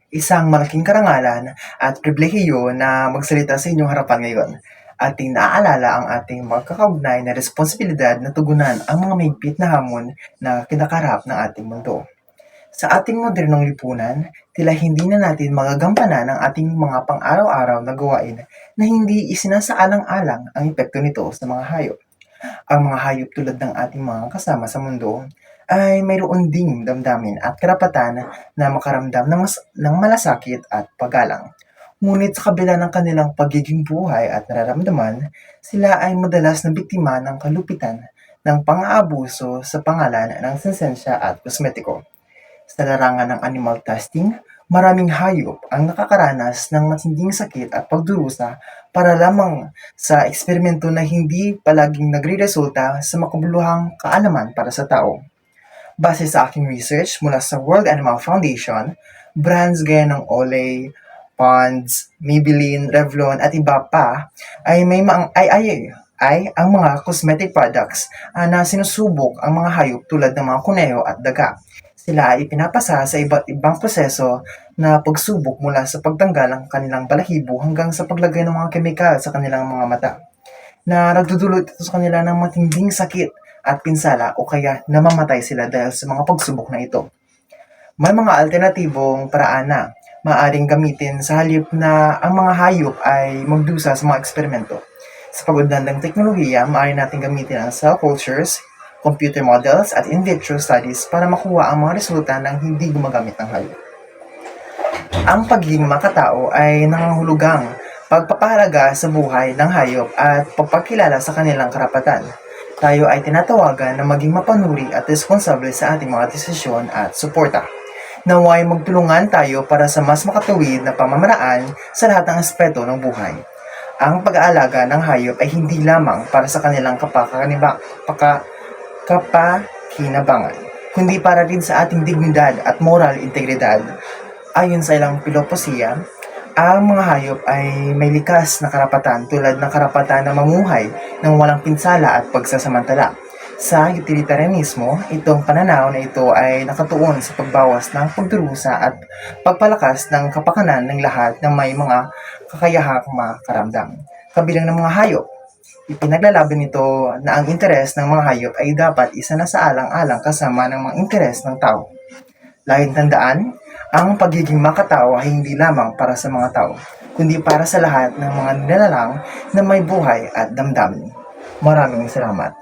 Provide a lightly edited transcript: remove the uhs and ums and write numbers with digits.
Isang malaking karangalan at pribilehiyo na magsalita sa inyong harapan ngayon. Ating naaalala ang ating magkakaugnay na responsibilidad na tugunan ang mga mahigpit na hamon na kinakarap ng ating mundo. Sa ating modernong lipunan, tila hindi na natin magagampanan ang ating mga pang-araw-araw na gawain na hindi isinasaalang-alang ang epekto nito sa mga hayop. Ang mga hayop tulad ng ating mga kasama sa mundo ay mayroon ding damdamin at karapatan na makaramdam ng malasakit at paggalang. Ngunit sa kabila ng kanilang pagiging buhay at nararamdaman, sila ay madalas na biktima ng kalupitan ng pang-aabuso sa pangalan ng sensensya at kosmetiko. Sa larangan ng animal testing, maraming hayop ang nakakaranas ng matinding sakit at pagdurusa para lamang sa eksperimento na hindi palaging nagreresulta sa makabuluhang kaalaman para sa tao. Base sa aking research mula sa World Animal Foundation, brands gaya ng Olay, Pond's, Maybelline, Revlon at iba pa ay may ang mga cosmetic products na sinusubok ang mga hayop tulad ng mga kuneho at daga. Sila ay pinapasa sa iba't ibang proseso na pagsubok mula sa pagtanggal ng kanilang balahibo hanggang sa paglagay ng mga kemikal sa kanilang mga mata na nagdudulot ito sa kanila ng matinding sakit at pinsala o kaya namamatay sila dahil sa mga pagsubok na ito. May mga alternatibong paraan na maaaring gamitin sa halip na ang mga hayop ay magdusa sa mga eksperimento. Sa pag-unlad ng teknolohiya, maaari natin gamitin ang cell cultures, computer models at in vitro studies para makuha ang mga resulta ng hindi gumagamit ng hayop. Ang pagiging makatao ay nangangahulugang pagpapahalaga sa buhay ng hayop at pagpakilala sa kanilang karapatan. Tayo ay tinatawagan na maging mapanuri at responsable sa ating mga desisyon at suporta. Naway magtulungan tayo para sa mas makatuwid na pamamaraan sa lahat ng aspeto ng buhay. Ang pag-aalaga ng hayop ay hindi lamang para sa kanilang kapakinabangan, kundi para rin sa ating dignidad at moral integridad. Ayon sa ilang filosofiya, ang mga hayop ay may likas na karapatan tulad ng karapatan na mamuhay ng walang pinsala at pagsasamantala. Sa utilitarianismo, itong pananaw na ito ay nakatuon sa pagbawas ng pagdurusa at pagpalakas ng kapakanan ng lahat ng may mga kakayahang makaramdam, kabilang ng mga hayop. Ipinaglalaban nito na ang interes ng mga hayop ay dapat isa na sa alang-alang kasama ng mga interes ng tao. Laging tandaan, ang pagiging makatao ay hindi lamang para sa mga tao, kundi para sa lahat ng mga nilalang na may buhay at damdamin. Maraming salamat.